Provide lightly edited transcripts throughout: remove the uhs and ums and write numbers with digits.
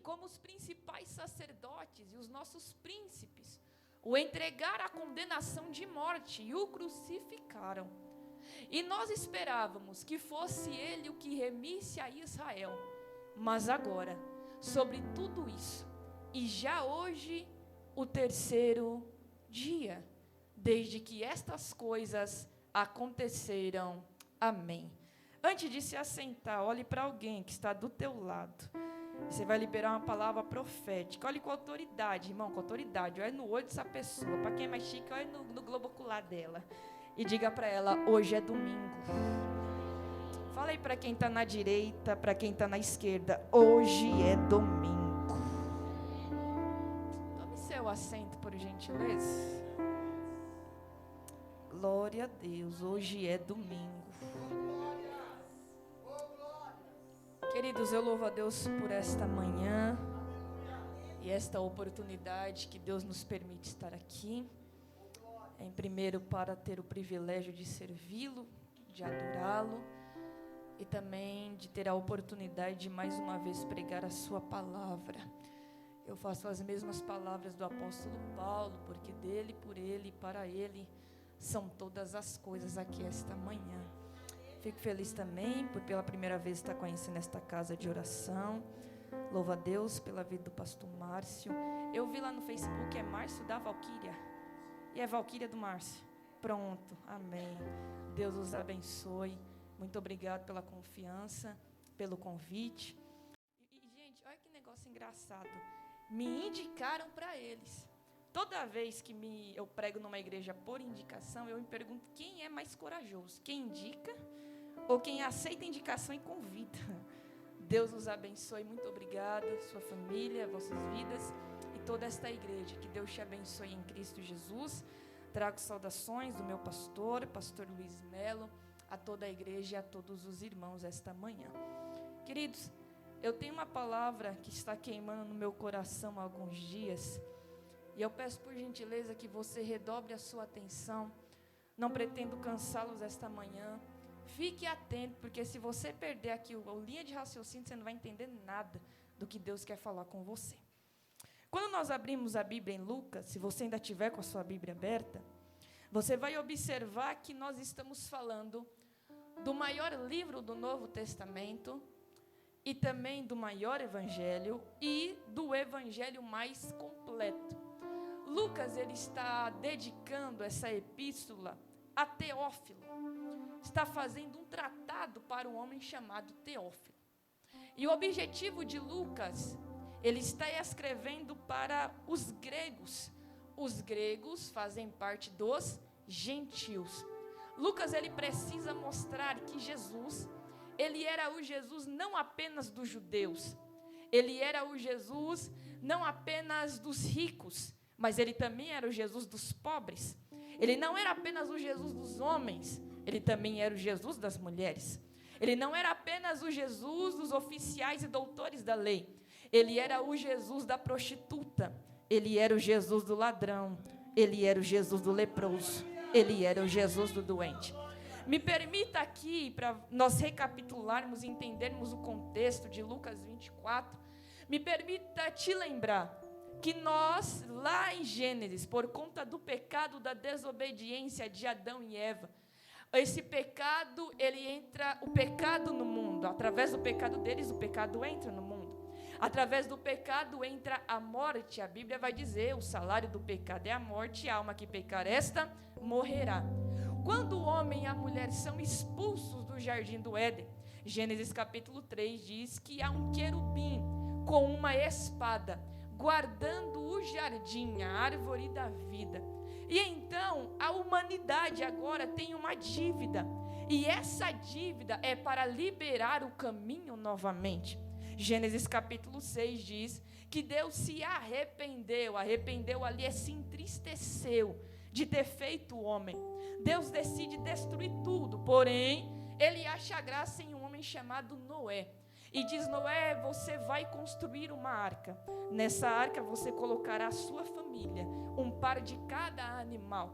como os principais sacerdotes e os nossos príncipes, o entregaram à condenação de morte e o crucificaram. E nós esperávamos que fosse ele o que remisse a Israel. Mas agora, sobre tudo isso, e já hoje, o terceiro dia, desde que estas coisas aconteceram. Amém. Antes de se assentar, olhe para alguém que está do teu lado. Você vai liberar uma palavra profética. Olhe com autoridade, irmão, com autoridade. Olhe no olho dessa pessoa. Para quem é mais chique, olhe no globo ocular dela. E diga para ela, hoje é domingo. Fala aí para quem está na direita, para quem está na esquerda. Hoje é domingo. Tome seu assento, por gentileza. Glória a Deus, hoje é domingo. Queridos, eu louvo a Deus por esta manhã e esta oportunidade que Deus nos permite estar aqui. Em primeiro, para ter o privilégio de servi-lo, de adorá-lo e também de ter a oportunidade de mais uma vez pregar a sua palavra. Eu faço as mesmas palavras do apóstolo Paulo, porque dele, por ele e para ele são todas as coisas aqui esta manhã. Fico feliz também por pela primeira vez estar conhecendo esta casa de oração. Louvo a Deus pela vida do pastor Márcio. Eu vi lá no Facebook, é Márcio da Valquíria. E é Valquíria do Márcio. Pronto, amém. Deus os abençoe. Muito obrigado pela confiança, pelo convite. E gente, olha que negócio engraçado. Me indicaram para eles. Toda vez que eu prego numa igreja por indicação, eu me pergunto quem é mais corajoso. Quem indica ou quem aceita a indicação e convida. Deus os abençoe. Muito obrigada, sua família, vossas vidas e toda esta igreja. Que Deus te abençoe em Cristo Jesus. Trago saudações do meu pastor Luiz Melo, a toda a igreja e a todos os irmãos esta manhã. Queridos, eu tenho uma palavra que está queimando no meu coração há alguns dias. E eu peço por gentileza que você redobre a sua atenção. Não pretendo cansá-los esta manhã. Fique atento, porque se você perder aqui a linha de raciocínio, você não vai entender nada do que Deus quer falar com você. Quando nós abrimos a Bíblia em Lucas, se você ainda tiver com a sua Bíblia aberta, você vai observar que nós estamos falando do maior livro do Novo Testamento e também do maior evangelho e do evangelho mais completo. Lucas, ele está dedicando essa epístola a Teófilo. Está fazendo um tratado para um homem chamado Teófilo. E o objetivo de Lucas, ele está escrevendo para os gregos. Os gregos fazem parte dos gentios. Lucas, ele precisa mostrar que Jesus, ele era o Jesus não apenas dos judeus. Ele era o Jesus não apenas dos ricos, mas ele também era o Jesus dos pobres. Ele não era apenas o Jesus dos homens, ele também era o Jesus das mulheres. Ele não era apenas o Jesus dos oficiais e doutores da lei. Ele era o Jesus da prostituta. Ele era o Jesus do ladrão. Ele era o Jesus do leproso. Ele era o Jesus do doente. Me permita aqui, para nós recapitularmos e entendermos o contexto de Lucas 24, me permita te lembrar que nós, lá em Gênesis, por conta do pecado da desobediência de Adão e Eva, esse pecado, o pecado no mundo, através do pecado deles, o pecado entra no mundo. Através do pecado entra a morte. A Bíblia vai dizer, o salário do pecado é a morte, a alma que pecar esta morrerá. Quando o homem e a mulher são expulsos do jardim do Éden, Gênesis capítulo 3 diz que há um querubim com uma espada, guardando o jardim, a árvore da vida. E então, a humanidade agora tem uma dívida, e essa dívida é para liberar o caminho novamente. Gênesis capítulo 6 diz que Deus se arrependeu ali, se entristeceu de ter feito o homem. Deus decide destruir tudo, porém, ele acha graça em um homem chamado Noé. E diz, Noé, você vai construir uma arca. Nessa arca você colocará a sua família, um par de cada animal.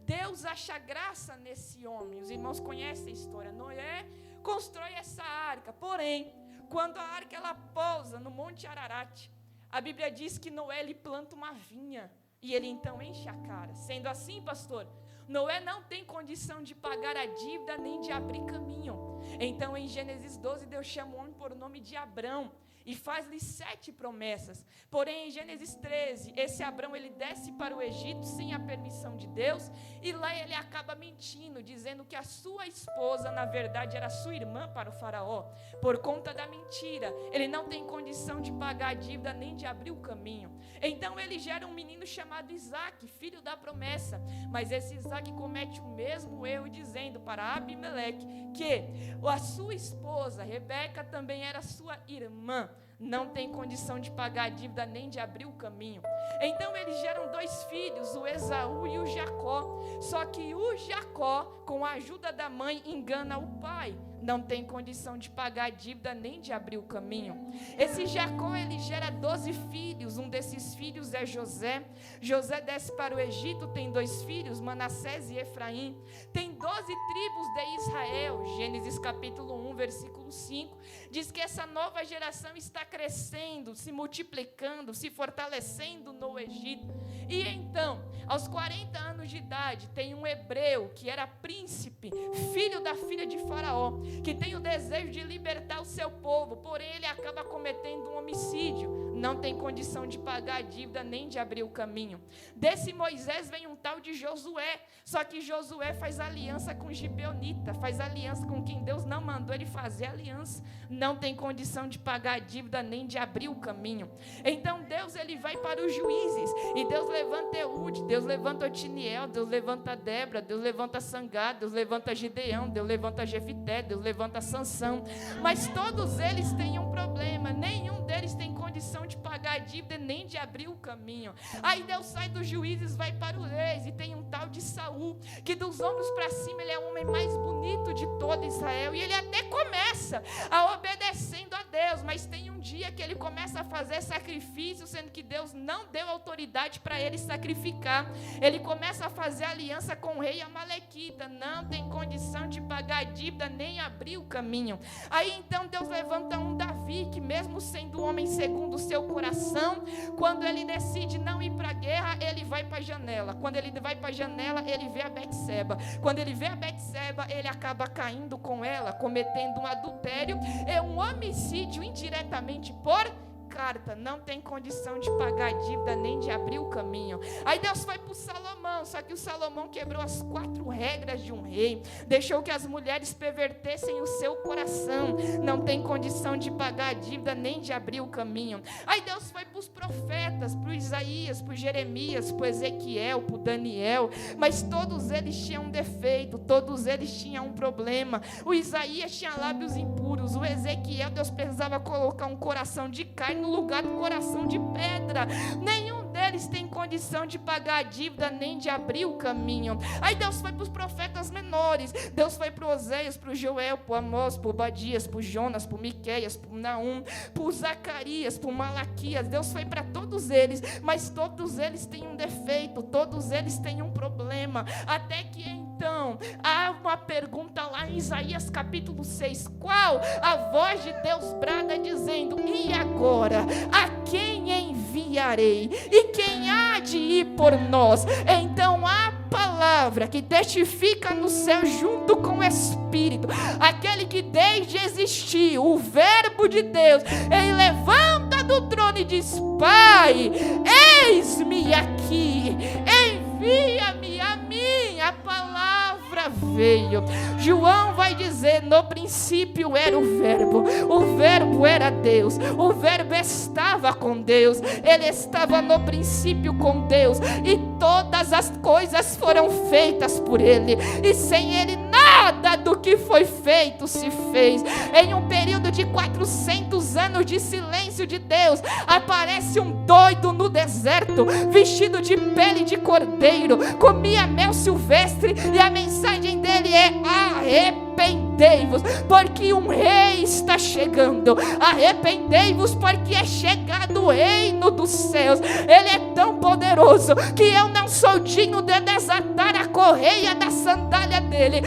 Deus acha graça nesse homem. Os irmãos conhecem a história. Noé constrói essa arca, porém, Quando a arca ela pousa no Monte Ararat, a Bíblia diz que Noé ele planta uma vinha e ele então enche a cara. Sendo assim, pastor, Noé não tem condição de pagar a dívida nem de abrir caminho. Então em Gênesis 12 Deus chama o homem por nome de Abrão e faz-lhe 7 promessas. Porém, em Gênesis 13, esse Abrão, ele desce para o Egito sem a permissão de Deus, e lá ele acaba mentindo, dizendo que a sua esposa, na verdade, era sua irmã para o faraó. Por conta da mentira, ele não tem condição de pagar a dívida nem de abrir o caminho. Então ele gera um menino chamado Isaac, filho da promessa. Mas esse Isaac comete o mesmo erro, dizendo para Abimeleque que a sua esposa, Rebeca, também era sua irmã. Não tem condição de pagar a dívida nem de abrir o caminho. Então eles geram 2 filhos, o Esaú e o Jacó. Só que o Jacó, com a ajuda da mãe, engana o pai. Não tem condição de pagar a dívida nem de abrir o caminho. Esse Jacó, ele gera 12 filhos. Um desses filhos é José. José desce para o Egito, tem 2 filhos, Manassés e Efraim. Tem 12 tribos de Israel. Gênesis capítulo 1, versículo 5. Diz que essa nova geração está crescendo, se multiplicando, se fortalecendo no Egito. E então, aos 40 anos de idade, tem um hebreu que era príncipe, filho da filha de Faraó, que tem o desejo de libertar o seu povo, porém ele acaba cometendo um homicídio, não tem condição de pagar a dívida nem de abrir o caminho. Desse Moisés vem um tal de Josué, só que Josué faz aliança com Gibeonita, faz aliança com quem Deus não mandou ele fazer aliança, não tem condição de pagar a dívida nem de abrir o caminho. Então Deus ele vai para os juízes, e Deus levanta Eude, Deus levanta Otiniel, Deus levanta Débora, Deus levanta Sangá, Deus levanta Gideão, Deus levanta Jefité, Deus levanta Sansão, mas todos eles têm um problema, nenhum deles tem condição de pagar a dívida nem de abrir o caminho. Aí Deus sai dos juízes, vai para os reis, e tem um tal de Saul, que dos ombros para cima ele é o homem mais bonito de todo Israel, e ele até começa a obedecendo a Deus, mas tem um dia que ele começa a fazer sacrifício, sendo que Deus não deu autoridade para ele sacrificar. Ele começa a fazer aliança com o rei Amalequita, não tem condição de pagar a dívida nem abrir o caminho. Aí então Deus levanta um Davi, que mesmo sendo um homem segundo o seu coração, quando ele decide não ir para a guerra, ele vai para a janela. Quando ele vai para a janela, ele vê a Betseba. Quando ele vê a Betseba, ele acaba caindo com ela, cometendo um adultério, é um homicídio indiretamente por carta, não tem condição de pagar a dívida nem de abrir o caminho. Aí Deus foi para o Salomão, só que o Salomão quebrou as 4 regras de um rei, deixou que as mulheres pervertessem o seu coração, não tem condição de pagar a dívida nem de abrir o caminho. Aí Deus foi para os profetas, para o Isaías, para o Jeremias, para o Ezequiel, para o Daniel, mas todos eles tinham um defeito, todos eles tinham um problema. O Isaías tinha lábios impuros, o Ezequiel, Deus precisava colocar um coração de carne no lugar do coração de pedra. Nenhum deles tem condição de pagar a dívida nem de abrir o caminho. Aí Deus foi para os profetas menores, Deus foi para o Oséias, para o Joel, para o Amós, para o Obadias, para o Jonas, para o Miqueias, para o Naum, para o Zacarias, para o Malaquias. Deus foi para todos eles, mas todos eles têm um defeito, todos eles têm um problema, até que então há uma pergunta lá em Isaías capítulo 6, qual a voz de Deus brada dizendo: e agora, a quem enviarei? E quem há de ir por nós? Então a palavra que testifica no céu junto com o Espírito, aquele que desde existir, o verbo de Deus, ele levanta do trono e diz: Pai, eis-me aqui, envia-me a mim. A palavra veio. João vai dizer: no princípio era o verbo era Deus, o verbo estava com Deus, ele estava no princípio com Deus, e todas as coisas foram feitas por ele, e sem ele nada do que foi feito se fez. Em um período de 400 anos de silêncio de Deus, aparece um doido no deserto, vestido de pele de cordeiro, comia mel silvestre, e a mensagem dele é: arrependei. arrependei-vos, porque um rei está chegando. Arrependei-vos, porque é chegado o reino dos céus. Ele é tão poderoso que eu não sou digno de desatar a correia da sandália dele.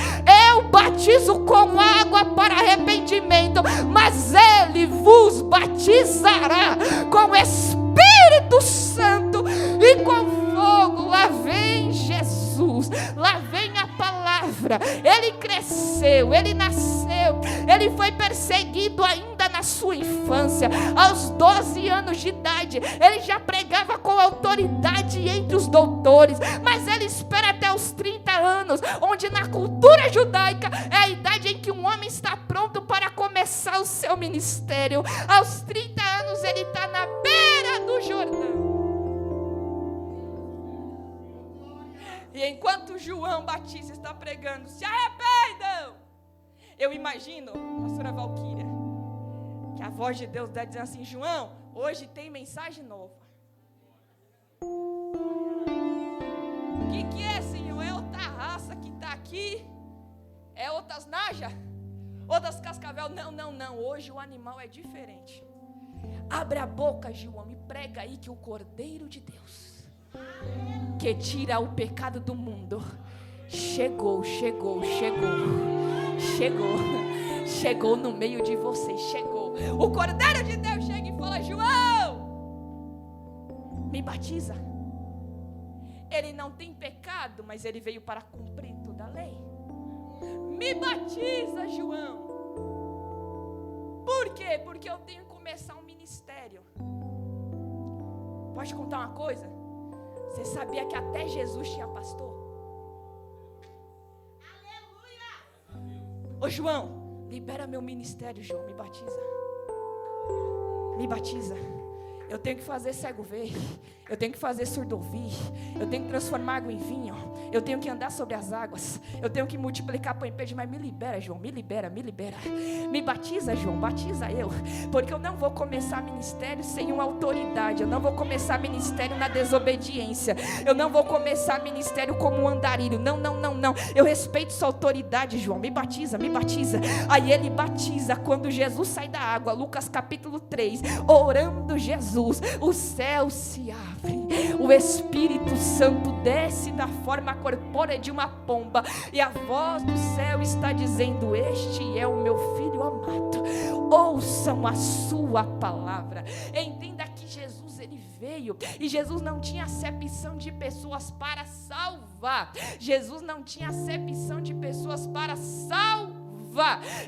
Eu batizo com água para arrependimento, mas ele vos batizará com o Espírito Santo e com fogo. Lá vem Jesus, lá vem a palavra. Ele cresceu, ele nasceu, ele foi perseguido ainda na sua infância. Aos 12 anos de idade, ele já pregava com autoridade entre os doutores, mas ele espera até os 30 anos, onde na cultura judaica é a idade em que um homem está pronto para começar o seu ministério. Aos 30 anos ele está na beira do Jordão. E enquanto João Batista está pregando, se arrependam, eu imagino, pastora Valquíria, que a voz de Deus está dizendo assim: João, hoje tem mensagem nova. O que é, Senhor? É outra raça que está aqui? É outras naja? Outras cascavel? Não, hoje o animal é diferente. Abre a boca, João, e prega aí que o Cordeiro de Deus, que tira o pecado do mundo, chegou no meio de vocês, chegou. O Cordeiro de Deus chega e fala: João, me batiza. Ele não tem pecado, mas ele veio para cumprir toda a lei. Me batiza, João. Por quê? Porque eu tenho que começar um ministério. Pode contar uma coisa? Você sabia que até Jesus tinha pastor? Aleluia! Ô João, libera meu ministério, João, me batiza. Me batiza. Eu tenho que fazer cego ver, eu tenho que fazer surdo ouvir, eu tenho que transformar água em vinho, eu tenho que andar sobre as águas, eu tenho que multiplicar pão em peixe. Mas me libera, João, me libera, me batiza, João, batiza eu, porque eu não vou começar ministério sem uma autoridade, eu não vou começar ministério na desobediência, eu não vou começar ministério como um andarilho, não, eu respeito sua autoridade, João, me batiza. Aí ele batiza. Quando Jesus sai da água, Lucas capítulo 3, orando Jesus, o céu se abre, o Espírito Santo desce da forma corpórea de uma pomba, e a voz do céu está dizendo: este é o meu filho amado, ouçam a sua palavra. Entenda que Jesus, ele veio, e Jesus não tinha acepção de pessoas para salvar, Jesus não tinha acepção de pessoas para salvar.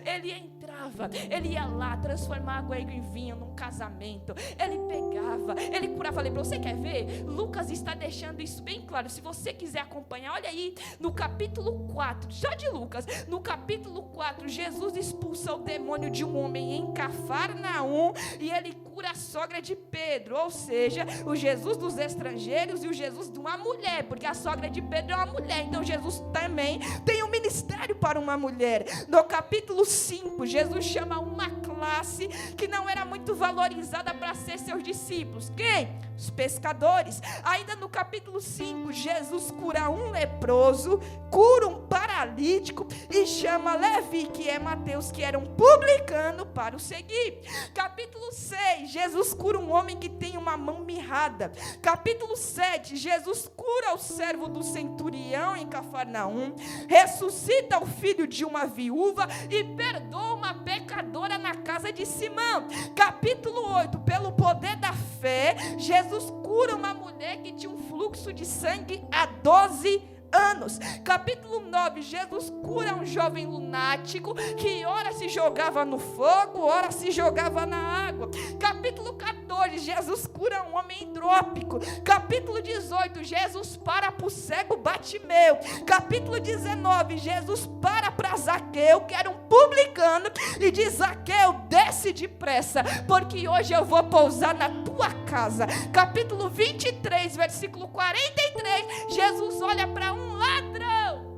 Ele entrava, ele ia lá transformar água em vinho num casamento, ele pegava, ele curava leproso. Você quer ver? Lucas está deixando isso bem claro. Se você quiser acompanhar, olha aí no capítulo 4, só de Lucas, no capítulo 4, Jesus expulsa o demônio de um homem em Cafarnaum, e ele cura a sogra de Pedro, ou seja, o Jesus dos estrangeiros e o Jesus de uma mulher, porque a sogra de Pedro é uma mulher, então Jesus também tem um ministério para uma mulher. No capítulo 5, Jesus chama uma classe que não era muito valorizada para ser seus discípulos. Quem? Os pescadores. Ainda no capítulo 5, Jesus cura um leproso, cura um paralítico e chama Levi, que é Mateus, que era um publicano, para o seguir. Capítulo 6, Jesus cura um homem que tem uma mão mirrada. Capítulo 7, Jesus cura o servo do centurião em Cafarnaum, ressuscita o filho de uma viúva e perdoa uma pecadora na casa de Simão. Capítulo 8, pelo poder da fé, Jesus cura uma mulher que tinha um fluxo de sangue há 12 anos. Capítulo 9, Jesus cura um jovem lunático que ora se jogava no fogo, ora se jogava na água. Capítulo 14, Jesus cura um homem hidrópico. Capítulo 18, Jesus para o cego Bartimeu. Capítulo 19, Jesus para Zaqueu, que era um publicano, e diz: Zaqueu, desce depressa, porque hoje eu vou pousar na tua casa. Capítulo 23, versículo 43, Jesus olha para um ladrão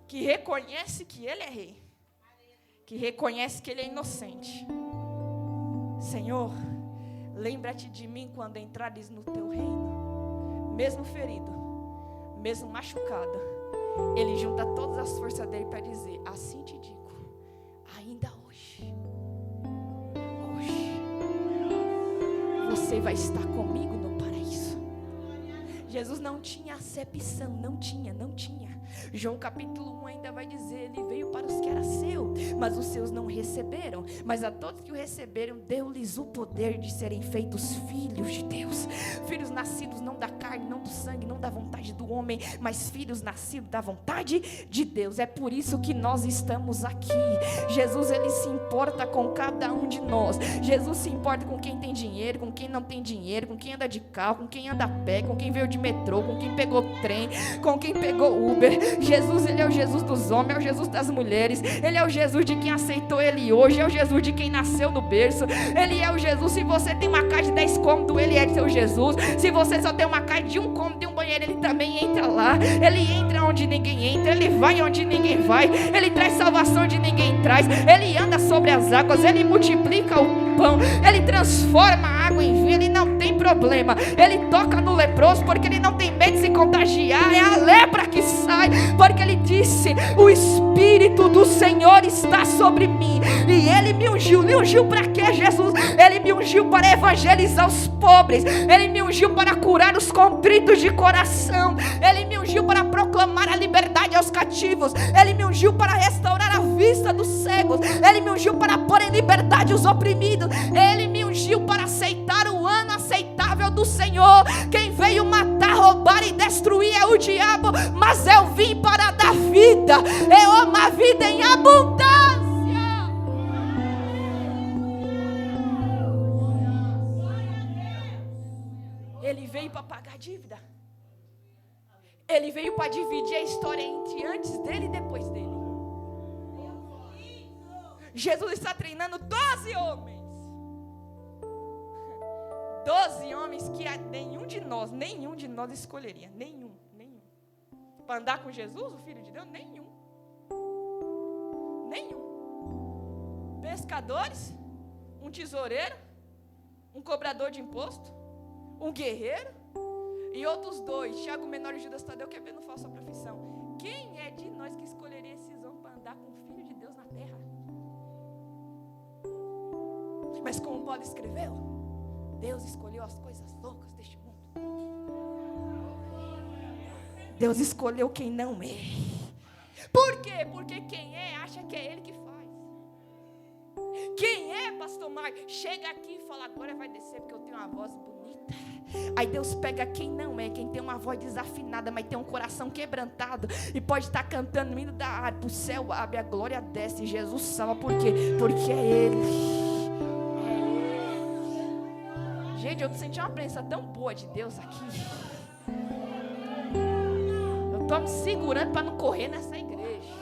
que reconhece que ele é rei, que reconhece que ele é inocente. Senhor, lembra-te de mim quando entrares no teu reino. Mesmo ferido, mesmo machucado, ele junta todas as forças dele para dizer: assim te digo, ainda hoje, você vai estar comigo no paraíso. Jesus não tinha acepção, não tinha. João capítulo 1 ainda vai dizer: ele veio para os que era seu, mas os seus não receberam, mas a todos que o receberam deu-lhes o poder de serem feitos filhos de Deus, filhos nascidos não da carne, não do sangue, não da vontade do homem, mas filhos nascidos da vontade de Deus. É por isso que nós estamos aqui. Jesus, ele se importa com cada um de nós. Jesus se importa com quem tem dinheiro, com quem não tem dinheiro, com quem anda de carro, com quem anda a pé, com quem veio de metrô, com quem pegou trem, com quem pegou Uber. Jesus, ele é o Jesus dos homens, é o Jesus das mulheres, ele é o Jesus de quem aceitou ele hoje, é o Jesus de quem nasceu no berço, ele é o Jesus. Se você tem uma casa de 10 cômodos, ele é seu Jesus. Se você só tem uma casa de 1 cômodo e um banheiro, ele também entra lá. Ele entra onde ninguém entra, ele vai onde ninguém vai, ele traz salvação onde ninguém traz, ele anda sobre as águas, ele multiplica o pão, ele transforma a água em vinho, ele não tem problema. Ele toca no leproso porque ele não tem medo de se contagiar, é a lepra que sai, porque ele disse: o Espírito do Senhor está sobre mim, e ele me ungiu. Me ungiu para quê, Jesus? Ele me ungiu para evangelizar os pobres, ele me ungiu para curar os contritos de coração, ele me ungiu para proclamar a liberdade aos cativos, ele me ungiu para restaurar a vista dos cegos, ele me ungiu para pôr em liberdade os oprimidos, ele me ungiu para aceitar o ano aceitável do Senhor. Quem veio matar, roubar e destruir é o diabo, mas eu vim para dar vida, é uma vida em abundância. Ele veio para pagar a dívida, ele veio para dividir a história entre antes dele e depois dele. Jesus está treinando 12 homens. 12 homens que nenhum de nós escolheria. Nenhum. Para andar com Jesus, o Filho de Deus, nenhum. Pescadores, um tesoureiro, um cobrador de imposto, um guerreiro e outros 2, Tiago menor e Judas Tadeu, que é não falsa profissão. Quem é de nós que escolheria esses homens para andar com o Filho de Deus na terra? Mas como Paulo escreveu, Deus escolheu as coisas loucas deste mundo. Deus escolheu quem não é. Por quê? Porque quem é, acha que é ele que faz. Quem é, pastor Marcos, chega aqui e fala: agora vai descer porque eu tenho uma voz bonita. Aí Deus pega quem não é, quem tem uma voz desafinada, mas tem um coração quebrantado e pode estar cantando no hino da harpa, o céu abre, a glória desce, Jesus salva. Por quê? Porque é Ele. Gente, eu senti uma presença tão boa de Deus aqui. Eu estou me segurando para não correr nessa igreja.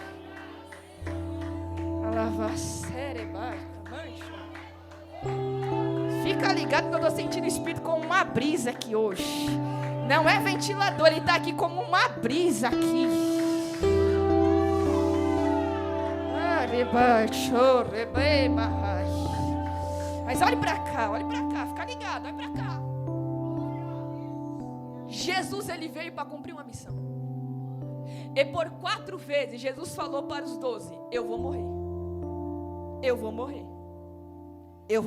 Fica ligado que eu estou sentindo o Espírito como uma brisa aqui hoje. Não é ventilador, ele está aqui como uma brisa aqui. Mas olhe para cá, fica ligado, olhe para cá. Jesus, ele veio para cumprir uma missão. E por 4 vezes Jesus falou para os 12: eu vou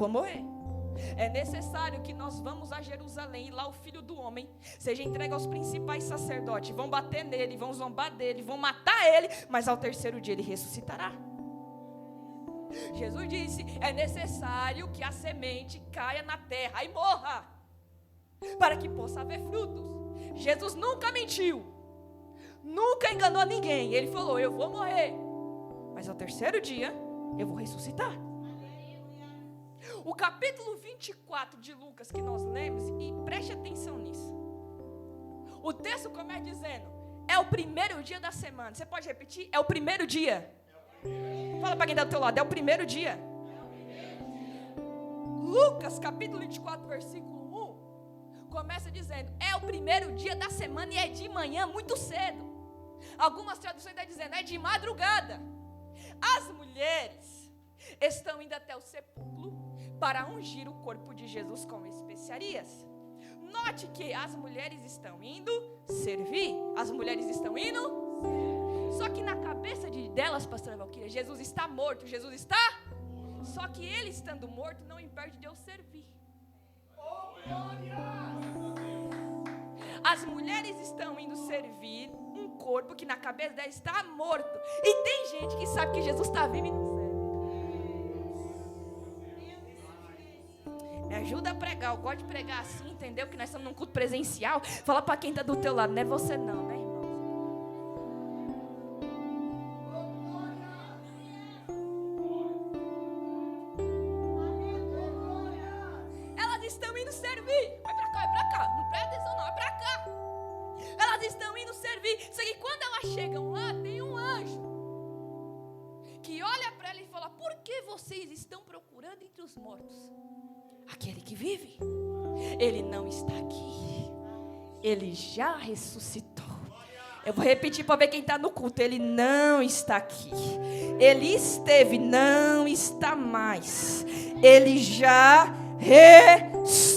morrer. É necessário que nós vamos a Jerusalém e lá o Filho do Homem seja entregue aos principais sacerdotes. Vão bater nele, vão zombar dele, vão matar ele, mas ao 3º dia ele ressuscitará. Jesus disse: é necessário que a semente caia na terra e morra, para que possa haver frutos. Jesus nunca mentiu, nunca enganou ninguém. Ele falou: eu vou morrer, mas ao 3º dia eu vou ressuscitar. O capítulo 24 de Lucas que nós lemos, e preste atenção nisso. O texto começa dizendo: é o primeiro dia da semana. Você pode repetir? É o primeiro dia. Fala para quem está do teu lado: é o primeiro dia. Lucas capítulo 24 versículo 1 começa dizendo: é o primeiro dia da semana e é de manhã muito cedo. Algumas traduções estão dizendo: é de madrugada. As mulheres estão indo até o sepulcro para ungir o corpo de Jesus com especiarias. Note que as mulheres estão indo servir. As mulheres estão indo servir. cabeça delas, pastora Valquíria, Jesus está morto, Jesus está... Só que ele estando morto não impede de eu servir. As mulheres estão indo servir um corpo que na cabeça dela está morto. E tem gente que sabe que Jesus está vivo e não serve. Me ajuda a pregar, eu gosto de pregar assim, entendeu? Que nós estamos num culto presencial. Fala para quem está do teu lado, não é você não, né, irmão? Elas estão indo servir. Vai para cá, não presta atenção não, é para cá. Elas estão indo servir. Só que quando elas chegam lá, tem um anjo que olha para ela e fala: por que vocês estão procurando entre os mortos aquele que vive? Ele não está aqui, ele já ressuscitou. Eu vou repetir para ver quem está no culto. Ele não está aqui, ele esteve, não está mais, ele já ressuscitou.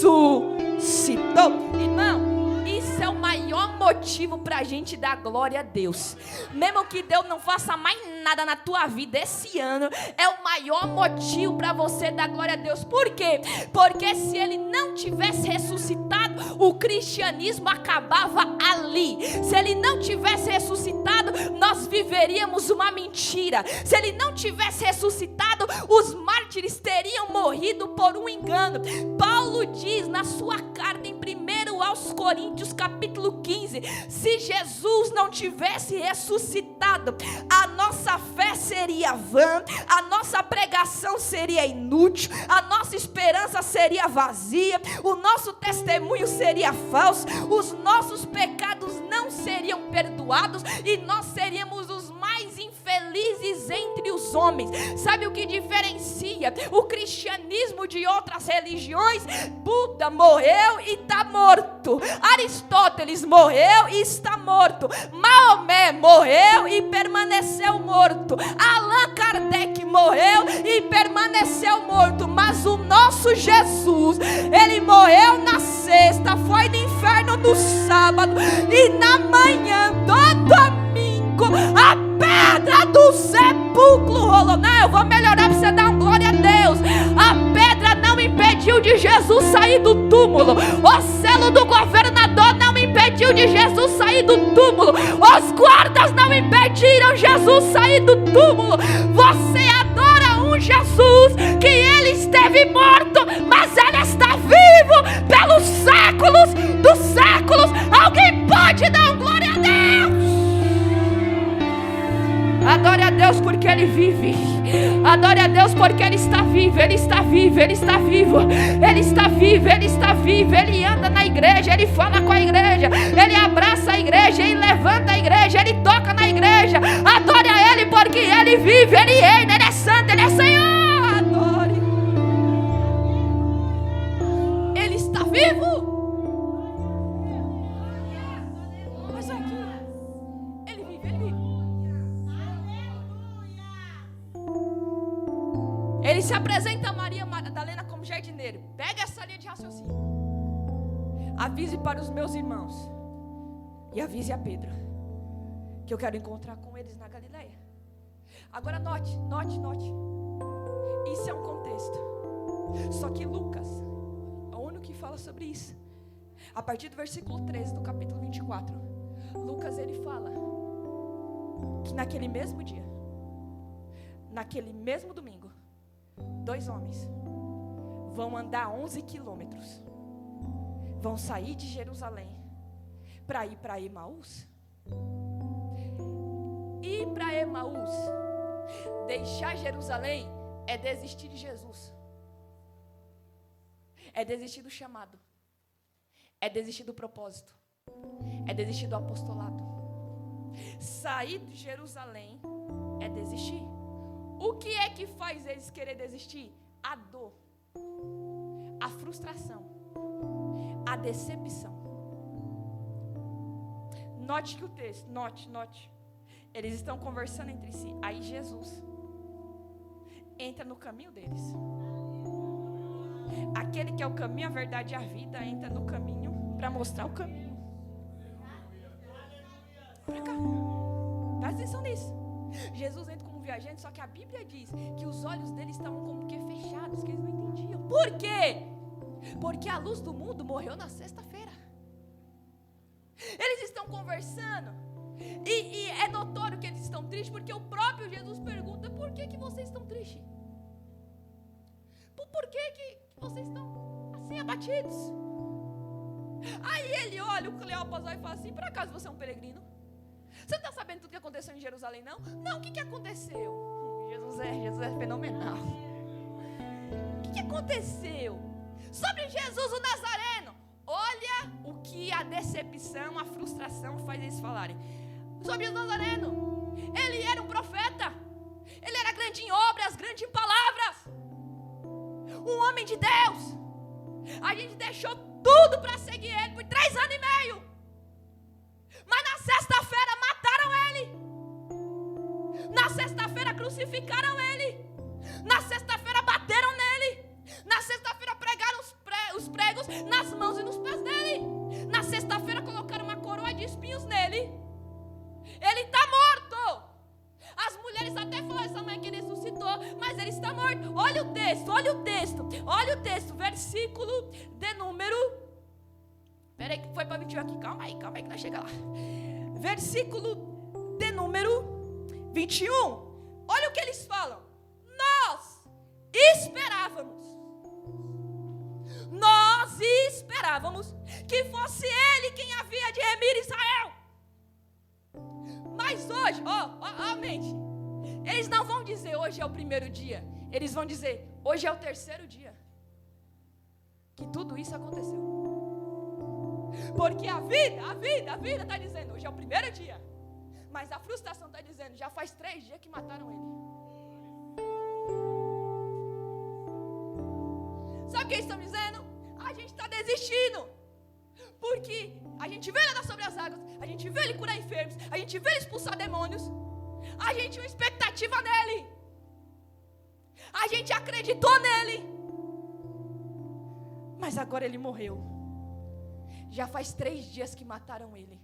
Irmão, isso é o maior motivo para a gente dar glória a Deus. Mesmo que Deus não faça mais nada na tua vida esse ano, é o maior motivo para você dar glória a Deus. Por quê? Porque se ele não tivesse ressuscitado, o cristianismo acabava ali. Se ele não tivesse ressuscitado, nós viveríamos uma mentira. Se ele não tivesse ressuscitado, os mártires teriam morrido por um engano. Paulo diz na sua carta em 1 aos Coríntios capítulo 15, se Jesus não tivesse ressuscitado, a nossa fé seria vã, a nossa pregação seria inútil, a nossa esperança seria vazia, o nosso testemunho seria falso, os nossos pecados não seriam perdoados e nós seríamos os mais infelizes entre os homens. Sabe o que diferencia o cristianismo de outras religiões? Buda morreu e está morto, Aristóteles morreu e está morto, Maomé morreu e permaneceu morto, Allan Kardec morreu e permaneceu morto, mas o nosso Jesus, ele morreu na sexta, foi no inferno no sábado e na manhã do domingo a pedra do sepulcro rolou. Não, eu vou melhorar para você dar uma glória a Deus. A pedra não impediu de Jesus sair do túmulo, o selo do governador não impediu de Jesus sair do túmulo, os guardas não impediram Jesus sair do túmulo. Você adora um Jesus que ele esteve morto, mas ele está vivo pelos séculos dos séculos. Alguém pode dar uma glória a Deus? Adore a Deus porque ele vive. Adore a Deus porque ele está vivo. Ele está vivo, ele está vivo. Ele está vivo, ele está vivo. Ele anda na igreja, ele fala com a igreja, ele abraça a igreja, ele levanta a igreja, ele toca na igreja. Adore a ele porque ele vive, ele reina, ele é santo, ele é Senhor. Adore. Ele está vivo. Mas aqui, ele vive, ele vive. Ele se apresenta a Maria Madalena como jardineiro. Pega essa linha de raciocínio. Avise para os meus irmãos e avise a Pedro que eu quero encontrar com eles na Galileia. Agora note. Isso é um contexto. Só que Lucas é o único que fala sobre isso. A partir do versículo 13 do capítulo 24, Lucas ele fala que naquele mesmo dia, naquele mesmo domingo, 2 homens vão andar 11 quilômetros, vão sair de Jerusalém para ir para Emaús. Ir para Emaús, deixar Jerusalém, é desistir de Jesus, é desistir do chamado, é desistir do propósito, é desistir do apostolado. Sair de Jerusalém é desistir. O que é que faz eles querer desistir? A dor, a frustração, a decepção. Note que o texto, note. Eles estão conversando entre si. Aí Jesus entra no caminho deles. Aquele que é o caminho, a verdade e a vida entra no caminho para mostrar o caminho. Para cá. Presta atenção nisso. Jesus entra como viajante, só que a Bíblia diz que os olhos dele estavam como que fechados, que eles não entendiam. Por quê? Porque a luz do mundo morreu na sexta-feira. Eles estão conversando e é notório que eles estão tristes, porque o próprio Jesus pergunta: por que vocês estão tristes? Por que vocês estão assim abatidos? Aí ele olha o Cleopas e fala assim: por acaso você é um peregrino? Você não está sabendo tudo que aconteceu em Jerusalém, não? Não, o que aconteceu? Jesus é fenomenal. O que aconteceu? Sobre Jesus o Nazareno. Olha o que a decepção, a frustração faz eles falarem. Sobre o Nazareno, ele era um profeta, ele era grande em obras, grande em palavras, um homem de Deus. A gente deixou tudo para seguir ele por 3 anos e meio. Mas na sexta-feira mataram ele. Na sexta-feira crucificaram ele. Na sexta-feira bateram nele. Na sexta-feira pregaram os pregos nas mãos e nos pés dele. Na sexta-feira colocaram uma coroa de espinhos nele. Ele está morto. As mulheres até falaram essa manhã que ele ressuscitou, mas ele está morto. Olha o texto, versículo de número... Peraí que foi para 21 aqui, calma aí que nós chegamos lá. Versículo de número 21. Olha o que eles falam. Nós esperávamos que fosse ele quem havia de remir Israel. Mas hoje, mente, eles não vão dizer hoje é o primeiro dia. Eles vão dizer hoje é o terceiro dia que tudo isso aconteceu. Porque a vida está dizendo hoje é o primeiro dia. Mas a frustração está dizendo já faz 3 dias que mataram ele. Sabe o que eles estão dizendo? A gente está desistindo. Porque a gente vê ele andar sobre as águas, a gente vê ele curar enfermos, a gente vê ele expulsar demônios. A gente tinha uma expectativa nele. A gente acreditou nele. Mas agora ele morreu. Já faz 3 dias que mataram ele.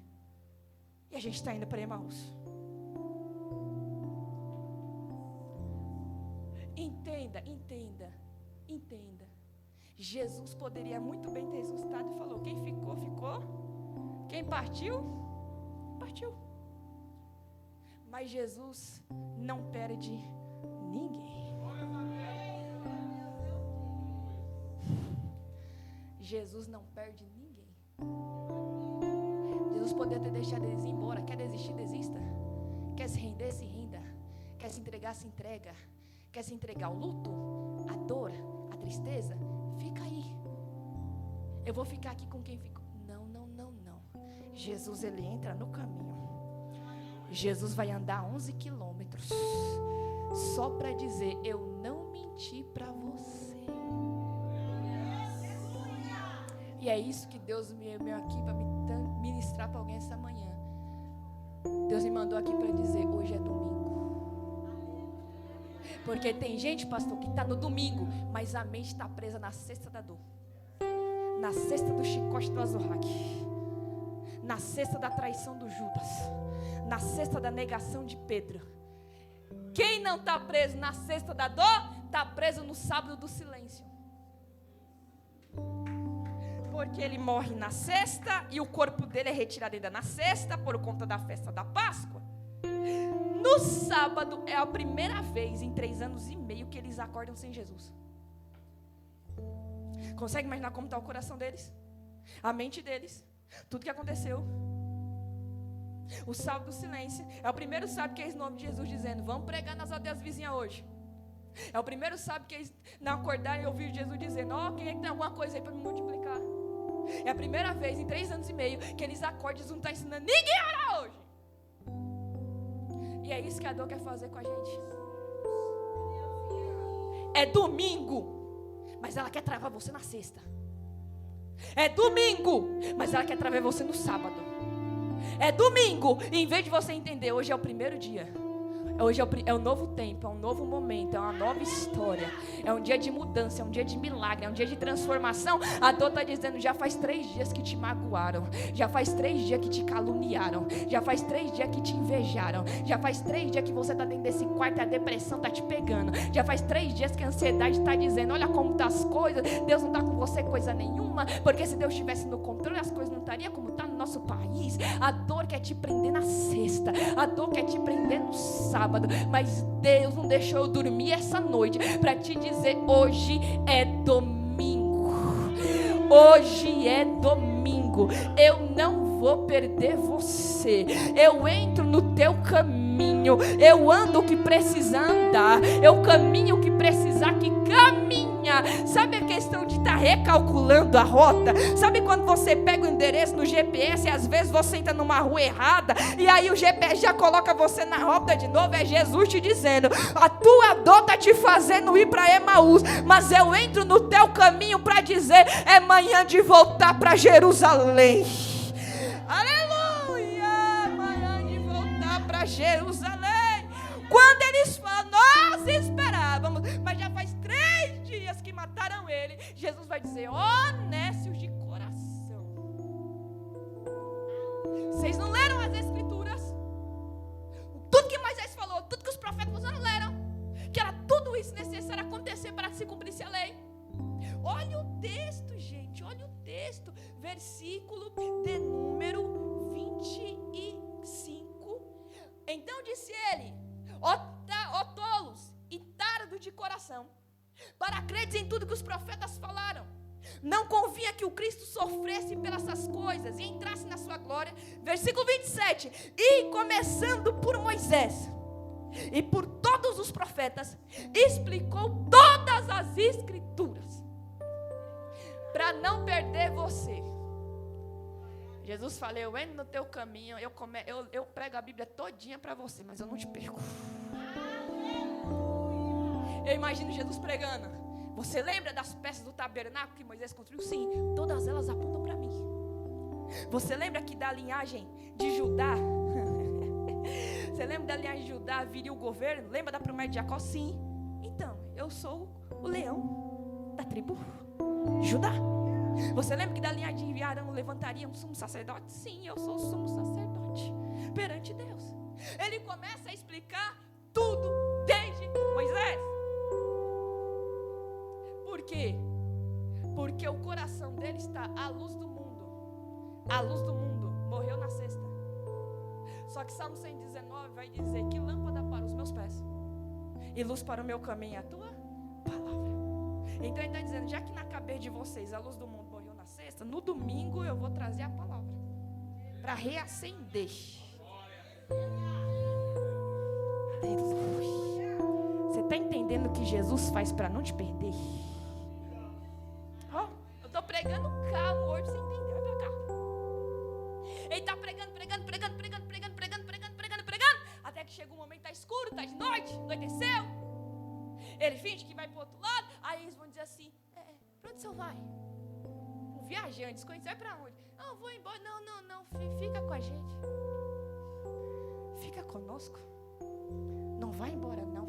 E a gente está indo para Emaús. Entenda. Jesus poderia muito bem ter ressuscitado e falou: quem ficou, ficou. Quem partiu, partiu. Mas Jesus não perde ninguém. Jesus não perde ninguém. Jesus poderia ter deixado eles ir embora. Quer desistir, desista. Quer se render, se renda. Quer se entregar, se entrega. Quer se entregar ao luto, a dor, a tristeza? Fica aí. Eu vou ficar aqui com quem ficou. Não. Jesus, ele entra no caminho. Jesus vai andar 11 quilômetros só para dizer: eu não menti para você. E é isso que Deus me enviou aqui para me ministrar para alguém essa manhã. Deus me mandou aqui para dizer: hoje é domingo. Porque tem gente, pastor, que está no domingo, mas a mente está presa na cesta da dor, na cesta do chicote do Azorraque, na cesta da traição do Judas, na cesta da negação de Pedro. Quem não está preso na cesta da dor, está preso no sábado do silêncio. Porque ele morre na sexta e o corpo dele é retirado ainda na sexta por conta da festa da Páscoa. No sábado é a primeira vez em 3 anos e meio que eles acordam sem Jesus. Consegue imaginar como está o coração deles? A mente deles? Tudo que aconteceu. O sábado do silêncio é o primeiro sábado que eles não ouvem Jesus dizendo: vamos pregar nas aldeias vizinhas hoje. É o primeiro sábado que eles não acordaram e ouviram Jesus dizendo: quem é que tem alguma coisa aí para me multiplicar? É a primeira vez em 3 anos e meio que eles acordam e Jesus não está ensinando ninguém a orar hoje. E é isso que a dor quer fazer com a gente. É domingo, mas ela quer travar você na sexta. É domingo, mas ela quer travar você no sábado. É domingo, e em vez de você entender, hoje é o primeiro dia. Hoje é o novo tempo, é um novo momento, é uma nova história. É um dia de mudança, é um dia de milagre, é um dia de transformação. A dor está dizendo, já faz 3 dias que te magoaram, já faz 3 dias que te caluniaram, já faz 3 dias que te invejaram, já faz 3 dias que você está dentro desse quarto e a depressão está te pegando, já faz 3 dias que a ansiedade está dizendo, olha como estão as coisas, Deus não está com você coisa nenhuma, porque se Deus estivesse no controle, as coisas não estariam como está no nosso país. A dor quer te prender na sexta, a dor quer te prender no sábado, mas Deus não deixou eu dormir essa noite para te dizer, hoje é domingo, hoje é domingo, eu não vou perder você, eu entro no teu caminho, eu ando o que precisa andar, eu caminho o que precisar que caminha. Sabe a questão de estar recalculando a rota? Sabe quando você pega o endereço no GPS e às vezes você entra numa rua errada e aí o GPS já coloca você na rota de novo? É Jesus te dizendo, a tua dor está te fazendo ir para Emaús, mas eu entro no teu caminho para dizer, é manhã de voltar para Jerusalém. Aleluia, manhã de voltar para Jerusalém. Quando eles falam, nós esperávamos, mas já faz 3 dias que mataram ele, Jesus vai dizer, honestos de coração. Vocês não leram as escrituras? Tudo que Moisés falou, tudo que os profetas, vocês não leram? Que era tudo isso necessário acontecer para se cumprisse a lei. Olha o texto, gente, olha o texto, versículo de número 25. Então disse ele, ó tolos e tardos de coração, para credes em tudo que os profetas falaram. Não convinha que o Cristo sofresse pelas essas coisas e entrasse na sua glória. Versículo 27. E começando por Moisés e por todos os profetas, explicou todas as escrituras, para não perder você. Jesus falou, eu entro no teu caminho, eu prego a Bíblia todinha para você, mas eu não te perco. Eu imagino Jesus pregando. Você lembra das peças do tabernáculo que Moisés construiu? Sim, todas elas apontam para mim. Você lembra que da linhagem de Judá, você lembra da linhagem de Judá viria o governo? Lembra da promessa de Jacó? Sim. Então, eu sou o leão da tribo de Judá. Você lembra que da linhagem de Arão levantaria um sumo sacerdote? Sim, eu sou o sumo sacerdote perante Deus. Ele começa a explicar tudo desde Moisés. Por quê? Porque o coração dele está à luz do mundo. A luz do mundo morreu na sexta. Só que Salmo 119 vai dizer que lâmpada para os meus pés e luz para o meu caminho é a tua palavra. Então ele está dizendo, já que na cabeça de vocês a luz do mundo morreu na sexta, no domingo eu vou trazer a palavra para reacender. Aleluia. Você está entendendo o que Jesus faz para não te perder? Eu estou pregando calmo hoje, você entendeu? Vai para cá. Ele está pregando, até que chega um momento, está escuro, está de noite, anoiteceu. Ele finge que vai para o outro lado, aí eles vão dizer assim, para onde você vai? Um viajante, desconhecido, vai para onde? Não, vou embora, não, fica com a gente. Fica conosco. Não vai embora não,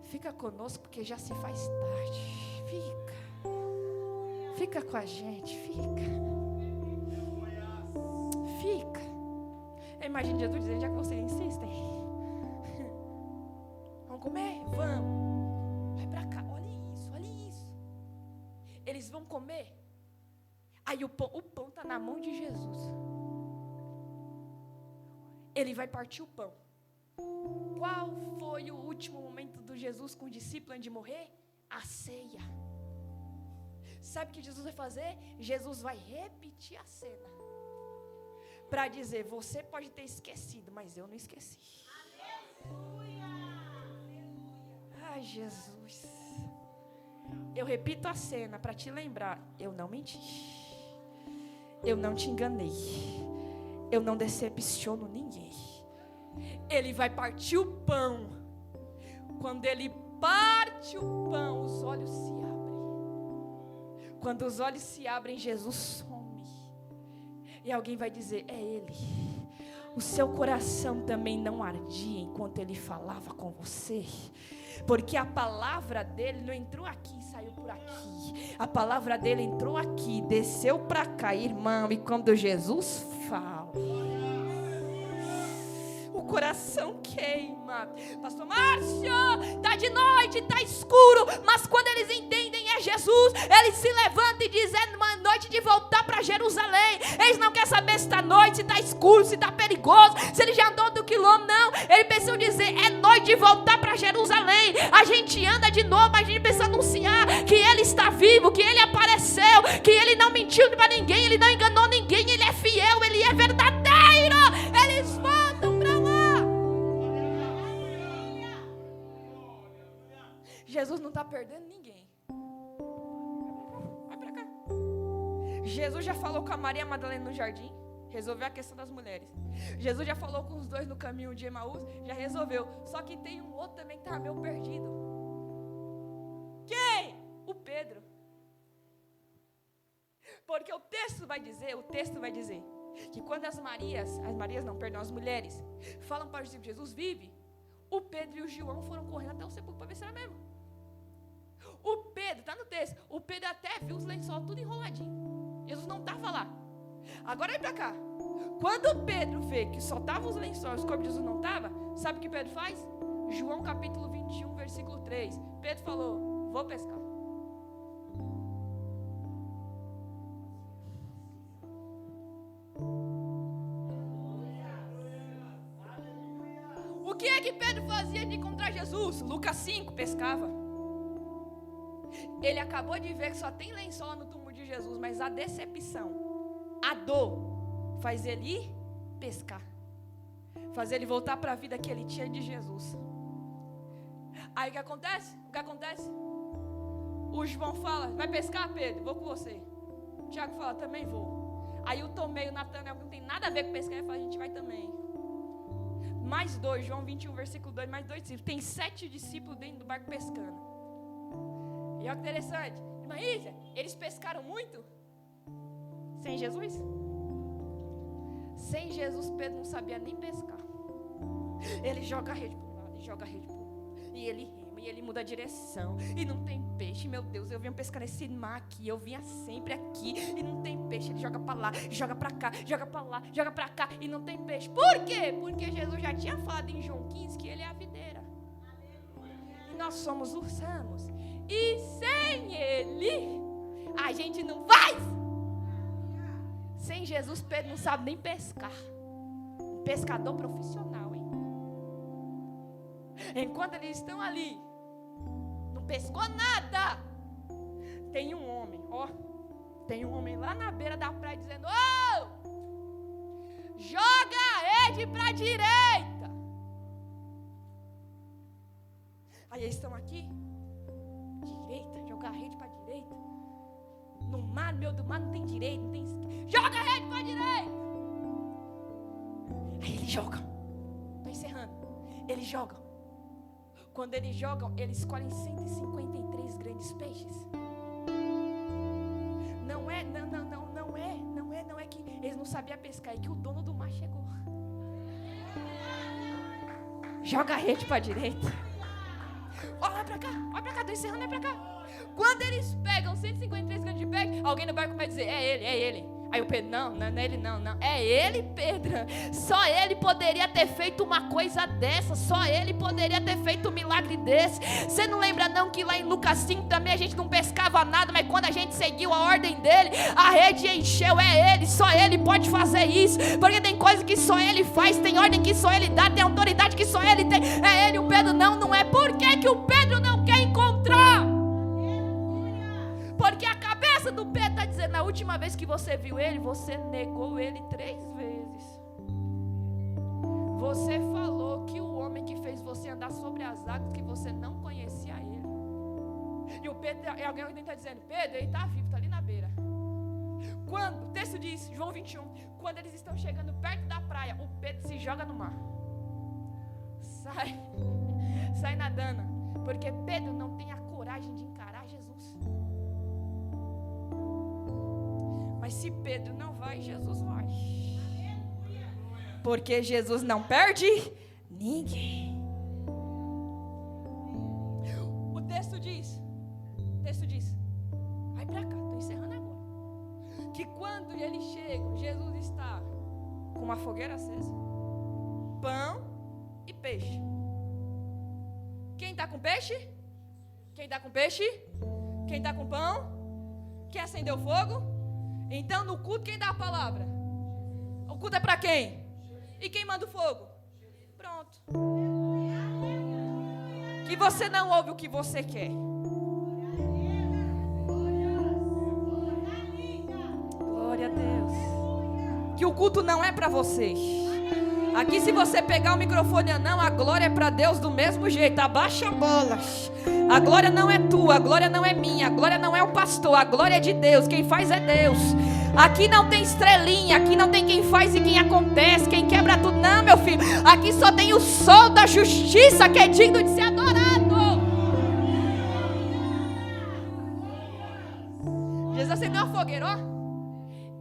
fica conosco porque já se faz tarde, fica com a gente, fica. Eu imagino Jesus dizendo, já que vocês insistem, vamos comer? Vamos, vai pra cá, olha isso, eles vão comer, aí o pão está na mão de Jesus, ele vai partir o pão. Qual foi o último momento do Jesus com o discípulo antes de morrer? A ceia. Sabe o que Jesus vai fazer? Jesus vai repetir a cena para dizer, você pode ter esquecido, mas eu não esqueci. Aleluia. Ai, Jesus, eu repito a cena para te lembrar, eu não menti, eu não te enganei, eu não decepciono ninguém. Ele vai partir o pão. Quando ele parte o pão, os olhos se abrem. Quando os olhos se abrem, Jesus some. E alguém vai dizer, é ele. o seu coração também não ardia enquanto ele falava com você? Porque a palavra dele não entrou aqui e saiu por aqui. A palavra dele entrou aqui, desceu para cá, irmão. E quando Jesus fala, o coração queima. Pastor Márcio, está de noite, está escuro. Mas quando eles entendem é Jesus, eles se levantam e dizem: é uma noite de voltar para Jerusalém. Eles não querem saber se está noite, se está escuro, se está perigoso, se ele já andou do quilômetro. Não, eles precisam dizer: é noite de voltar para Jerusalém. A gente anda de novo, a gente precisa anunciar que ele está vivo, que ele apareceu, que ele não mentiu para ninguém, ele não enganou ninguém, ele é fiel, ele é verdadeiro. Eles voltam para lá. Jesus não está perdendo ninguém. Vai para cá. Jesus já falou com a Maria Madalena no jardim, resolveu a questão das mulheres. Jesus já falou com os dois no caminho de Emaús, já resolveu. Só que tem um outro também que estava meio perdido. Quem? O Pedro. Porque o texto vai dizer que quando as mulheres falam para os discípulos: Jesus vive, o Pedro e o João foram correndo até o sepulcro para ver se era mesmo. O Pedro, está no texto, o Pedro até viu os lençóis tudo enroladinho. Jesus não estava lá. Agora vem para cá. Quando o Pedro vê que só estavam os lençóis, o corpo de Jesus não estava, sabe o que Pedro faz? João capítulo 21, versículo 3. Pedro falou: vou pescar. O que é que Pedro fazia de encontrar Jesus? Lucas 5, pescava. Ele acabou de ver que só tem lençol no túmulo de Jesus, mas a decepção, a dor, faz ele ir pescar, faz ele voltar para a vida que ele tinha de Jesus. Aí o que acontece? O João fala: vai pescar, Pedro? Vou com você. O Tiago fala: também vou. Aí o Tomé e o Natanael, que não tem nada a ver com pescar, ele fala: a gente vai também. Mais dois, João 21, versículo 2, mais 2 discípulos. Tem 7 discípulos dentro do barco pescando. E olha que interessante, irmã Isa, eles pescaram muito sem Jesus? Sem Jesus, Pedro não sabia nem pescar. Ele joga a rede para um lado e joga a rede para o outro. E ele rema, e ele muda a direção. E não tem peixe, meu Deus, eu vinha pescar nesse mar aqui, eu vinha sempre aqui. E não tem peixe, ele joga para lá, joga para cá, joga para lá, joga para cá. E não tem peixe. Por quê? Porque Jesus já tinha falado em João 15 que ele é a videira. E nós somos os ramos. E sem ele, a gente não faz. Sem Jesus, Pedro não sabe nem pescar. Um pescador profissional, hein? Enquanto eles estão ali, não pescou nada. Tem um homem lá na beira da praia dizendo: joga a rede para a direita. Aí eles estão aqui, direita, jogar a rede para a direita. No mar, no meio do mar, não tem direita, não tem esquerda. Joga a rede para a direita. Aí eles jogam. Estou encerrando. Eles jogam. Quando eles jogam, eles escolhem 153 grandes peixes. Não é que eles não sabiam pescar, é que o dono do mar chegou. Joga a rede para a direita. Olha pra cá, tô encerrando, é pra cá. Quando eles pegam 153 grandes de peixe, alguém no barco vai dizer: é ele. Aí o Pedro: não é ele não. É ele, Pedro. Só ele poderia ter feito uma coisa dessa. Só ele poderia ter feito um milagre desse. Você não lembra não que lá em Lucas 5 também a gente não pescava nada, mas quando a gente seguiu a ordem dele, a rede encheu. É ele, só ele pode fazer isso. Porque tem coisa que só ele faz, tem ordem que só ele dá, tem autoridade que só ele tem. É ele, o Pedro não é. Por que o Pedro não quer encontrar? Porque a cabeça do Pedro está dizendo: na última vez que você viu ele, você negou ele 3 vezes. Você falou que o homem que fez você andar sobre as águas, que você não conhecia ele. E o Pedro, alguém está dizendo: Pedro, ele está vivo, está ali na beira. Quando, o texto diz, João 21, quando eles estão chegando perto da praia, o Pedro se joga no mar. Sai nadando. Porque Pedro não tem a coragem de encarar Jesus. Mas se Pedro não vai, Jesus vai. Porque Jesus não perde ninguém. O texto diz, vai pra cá, estou encerrando agora. Que quando ele chega, Jesus está com uma fogueira acesa, pão e peixe. Quem está com peixe? Quem está com peixe? Quem está com pão? Quem acendeu fogo? Então no culto quem dá a palavra? O culto é para quem? E quem manda o fogo? Pronto. Que você não ouve o que você quer. Glória a Deus. Que o culto não é para vocês. Aqui se você pegar o microfone ou não, a glória é para Deus do mesmo jeito. Abaixa a bola. A glória não é tua, a glória não é minha, a glória não é o pastor, a glória é de Deus. Quem faz é Deus. Aqui não tem estrelinha, aqui não tem quem faz e quem acontece, quem quebra tudo. Não, meu filho. Aqui só tem o sol da justiça que é digno de ser adorado. Jesus acendeu a fogueira, ó.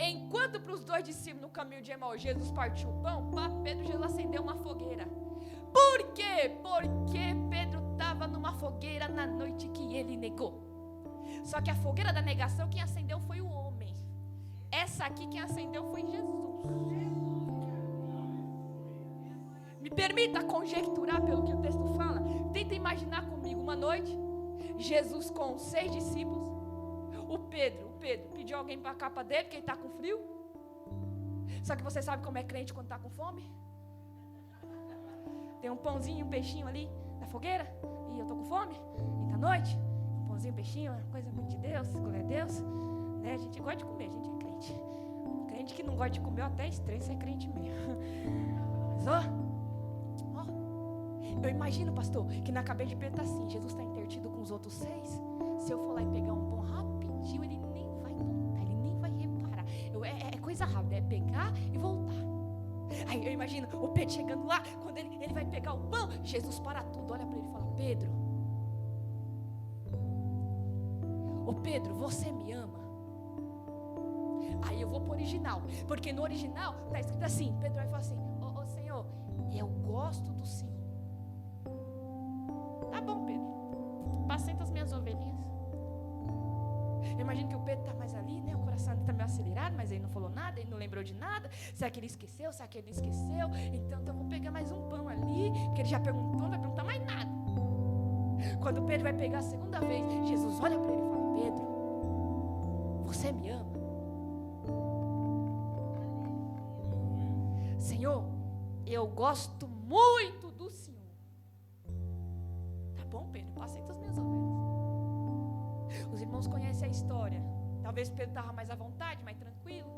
Enquanto para os dois discípulos no caminho de Emaús, Jesus partiu o pão, para Pedro, Jesus acendeu uma fogueira. Por quê? Porque Pedro estava numa fogueira na noite que ele negou. Só que a fogueira da negação, quem acendeu foi o homem. Essa aqui, quem acendeu foi Jesus. Me permita conjecturar pelo que o texto fala. Tenta imaginar comigo uma noite, Jesus com 6 discípulos. O Pedro pediu alguém para a capa dele, porque ele está com frio. Só que você sabe como é crente quando está com fome? Tem um pãozinho, um peixinho ali na fogueira. E eu estou com fome. E tá noite. Um pãozinho, um peixinho, uma coisa muito de Deus. Glória a Deus. Né? A gente gosta de comer, a gente é crente. Crente que não gosta de comer, até estranho ser crente mesmo. Mas eu imagino, pastor, que na cabeça de Pedro está assim: Jesus está intertido com os outros 6. Se eu for lá e pegar um pão rapidinho, ele nem vai notar, ele nem vai reparar. É coisa rápida, é pegar e voltar. Aí eu imagino o Pedro chegando lá, quando ele vai pegar o pão, Jesus para tudo, olha para ele e fala: Pedro, ô Pedro, você me ama? Aí eu vou para o original, porque no original está escrito assim, Pedro vai falar assim: ô Senhor, eu gosto do Senhor. Tá bom, Pedro, apacenta as minhas ovelhinhas. Eu imagino que o Pedro está mais ali, né? O coração está meio acelerado, mas ele não falou nada, ele não lembrou de nada. Será que ele esqueceu? Será que ele não esqueceu? Então eu vou pegar mais um pão ali, porque ele já perguntou, não vai perguntar mais nada. Quando o Pedro vai pegar a segunda vez, Jesus olha para ele e fala: Pedro, você me ama? Senhor, eu gosto muito do Senhor. Tá bom, Pedro, apacenta as minhas ovelhas. Os irmãos conhecem a história. Talvez Pedro estava mais à vontade, mais tranquilo.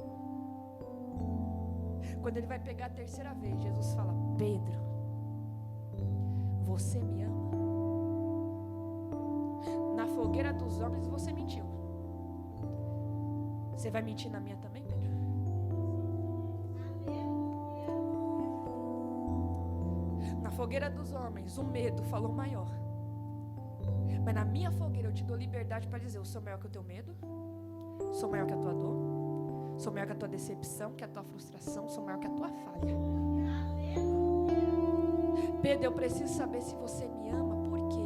Quando ele vai pegar a terceira vez, Jesus fala: Pedro, você me ama? Na fogueira dos homens você mentiu. Você vai mentir na minha também, Pedro? Na fogueira dos homens, o medo falou maior. Mas na minha fogueira eu te dou liberdade para dizer: eu sou maior que o teu medo, sou maior que a tua dor, sou maior que a tua decepção, que a tua frustração, sou maior que a tua falha. Pedro, eu preciso saber se você me ama. Por quê?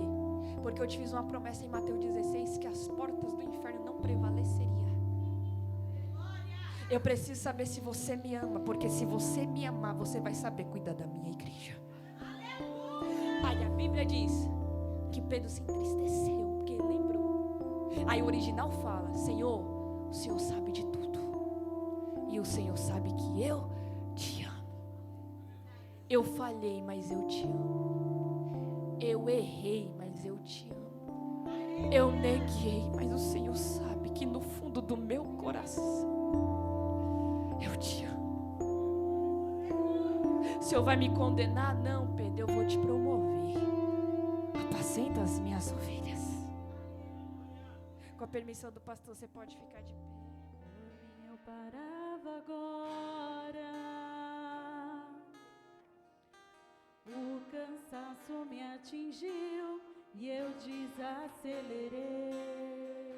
Porque eu te fiz uma promessa em Mateus 16 que as portas do inferno não prevaleceriam. Eu preciso saber se você me ama, porque se você me amar, você vai saber cuidar da minha igreja. Aí a Bíblia diz que Pedro se entristeceu, porque ele lembrou. Aí o original fala: Senhor, o Senhor sabe de tudo. E o Senhor sabe que eu te amo. Eu falhei, mas eu te amo. Eu errei, mas eu te amo. Eu neguei, mas o Senhor sabe que no fundo do meu coração eu te amo. O Senhor vai me condenar? Não, Pedro, eu vou te promover. Apacenta as minhas ovelhas. Com a permissão do pastor, você pode ficar de pé. Eu parava agora, o cansaço me atingiu e eu desacelerei.